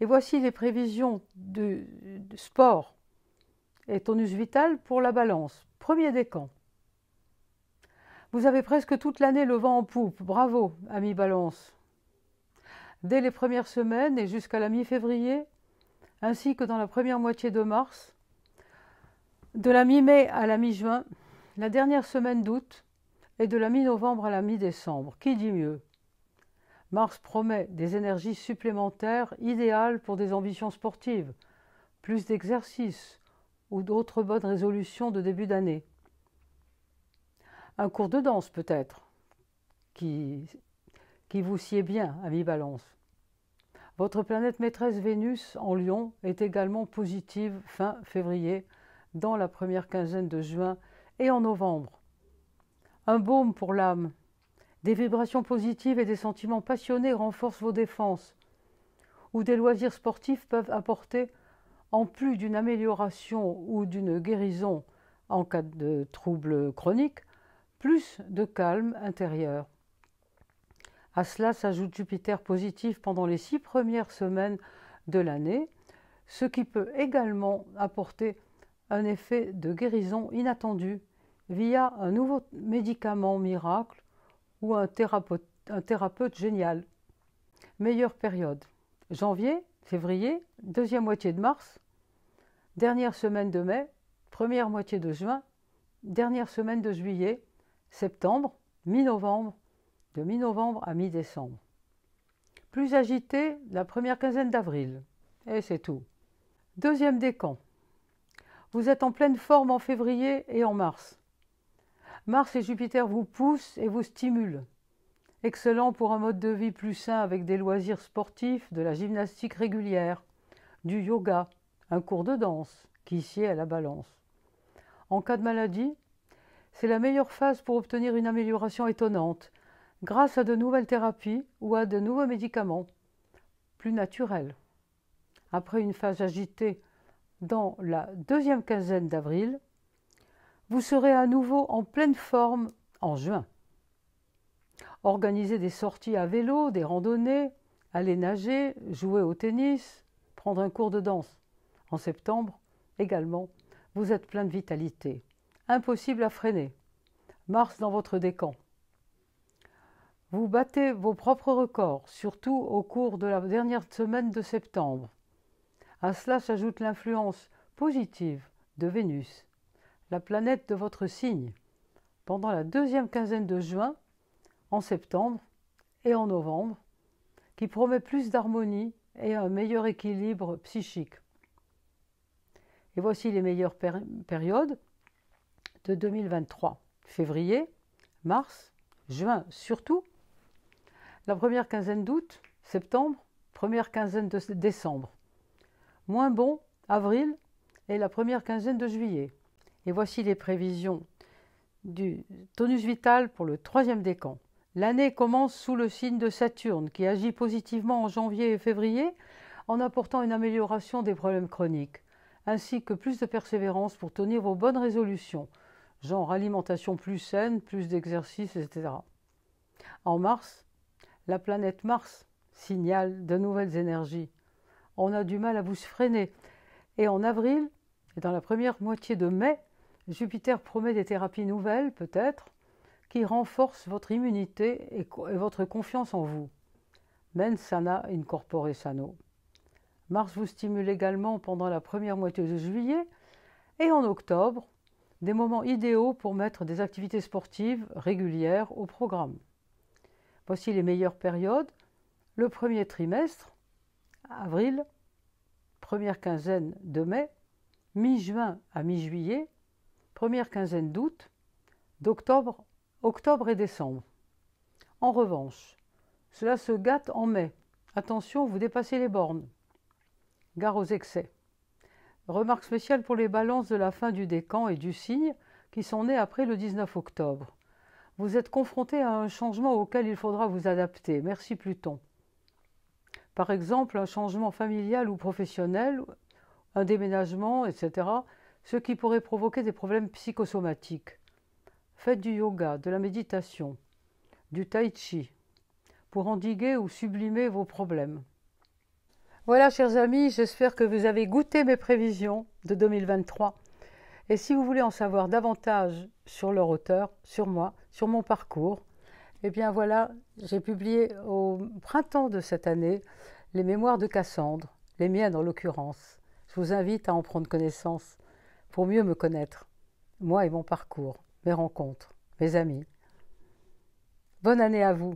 voici les prévisions de sport et tonus vital pour la Balance. Premier décan. Vous avez presque toute l'année le vent en poupe. Bravo, amis Balance. Dès les premières semaines et jusqu'à la mi-février, ainsi que dans la première moitié de mars, de la mi-mai à la mi-juin, la dernière semaine d'août et de la mi-novembre à la mi-décembre. Qui dit mieux? Mars promet des énergies supplémentaires idéales pour des ambitions sportives, plus d'exercices ou d'autres bonnes résolutions de début d'année. Un cours de danse peut-être, qui vous sied bien, ami Balance. Votre planète maîtresse Vénus en Lion est également positive fin février, dans la première quinzaine de juin et en novembre. Un baume pour l'âme. Des vibrations positives et des sentiments passionnés renforcent vos défenses, ou des loisirs sportifs peuvent apporter, en plus d'une amélioration ou d'une guérison en cas de troubles chroniques, plus de calme intérieur. À cela s'ajoute Jupiter positif pendant les 6 premières semaines de l'année, ce qui peut également apporter un effet de guérison inattendu via un nouveau médicament miracle ou un thérapeute génial. Meilleure période. Janvier, février, deuxième moitié de mars, dernière semaine de mai, première moitié de juin, dernière semaine de juillet, septembre, mi-novembre, de mi-novembre à mi-décembre. Plus agité, la première quinzaine d'avril. Et c'est tout. Deuxième décan. Vous êtes en pleine forme en février et en mars. Mars et Jupiter vous poussent et vous stimulent. Excellent pour un mode de vie plus sain avec des loisirs sportifs, de la gymnastique régulière, du yoga, un cours de danse qui sied à la Balance. En cas de maladie, c'est la meilleure phase pour obtenir une amélioration étonnante grâce à de nouvelles thérapies ou à de nouveaux médicaments plus naturels. Après une phase agitée dans la deuxième quinzaine d'avril, vous serez à nouveau en pleine forme en juin. Organisez des sorties à vélo, des randonnées, aller nager, jouer au tennis, prendre un cours de danse. En septembre, également, vous êtes plein de vitalité. Impossible à freiner. Mars dans votre décan. Vous battez vos propres records, surtout au cours de la dernière semaine de septembre. À cela s'ajoute l'influence positive de Vénus, la planète de votre signe, pendant la deuxième quinzaine de juin, en septembre et en novembre, qui promet plus d'harmonie et un meilleur équilibre psychique. Et voici les meilleures périodes de 2023. Février, mars, juin surtout, la première quinzaine d'août, septembre, première quinzaine de décembre. Moins bon, avril et la première quinzaine de juillet. Et voici les prévisions du tonus vital pour le troisième décan. L'année commence sous le signe de Saturne qui agit positivement en janvier et février en apportant une amélioration des problèmes chroniques, ainsi que plus de persévérance pour tenir vos bonnes résolutions, genre alimentation plus saine, plus d'exercices, etc. En mars, la planète Mars signale de nouvelles énergies. On a du mal à vous freiner. Et en avril, et dans la première moitié de mai, Jupiter promet des thérapies nouvelles, peut-être, qui renforcent votre immunité et votre confiance en vous. Mens sana in corpore sano. Mars vous stimule également pendant la première moitié de juillet et en octobre, des moments idéaux pour mettre des activités sportives régulières au programme. Voici les meilleures périodes. Le premier trimestre, avril, première quinzaine de mai, mi-juin à mi-juillet, première quinzaine d'août, d'octobre, octobre et décembre. En revanche, cela se gâte en mai. Attention, vous dépassez les bornes. Gare aux excès. Remarque spéciale pour les balances de la fin du décan et du signe qui sont nés après le 19 octobre. Vous êtes confronté à un changement auquel il faudra vous adapter. Merci Pluton. Par exemple, un changement familial ou professionnel, un déménagement, etc., ce qui pourrait provoquer des problèmes psychosomatiques. Faites du yoga, de la méditation, du tai chi, pour endiguer ou sublimer vos problèmes. Voilà, chers amis, j'espère que vous avez goûté mes prévisions de 2023. Et si vous voulez en savoir davantage sur leur auteur, sur moi, sur mon parcours, eh bien voilà, j'ai publié au printemps de cette année les mémoires de Cassandre, les miennes en l'occurrence. Je vous invite à en prendre connaissance pour mieux me connaître, moi et mon parcours, mes rencontres, mes amis. Bonne année à vous!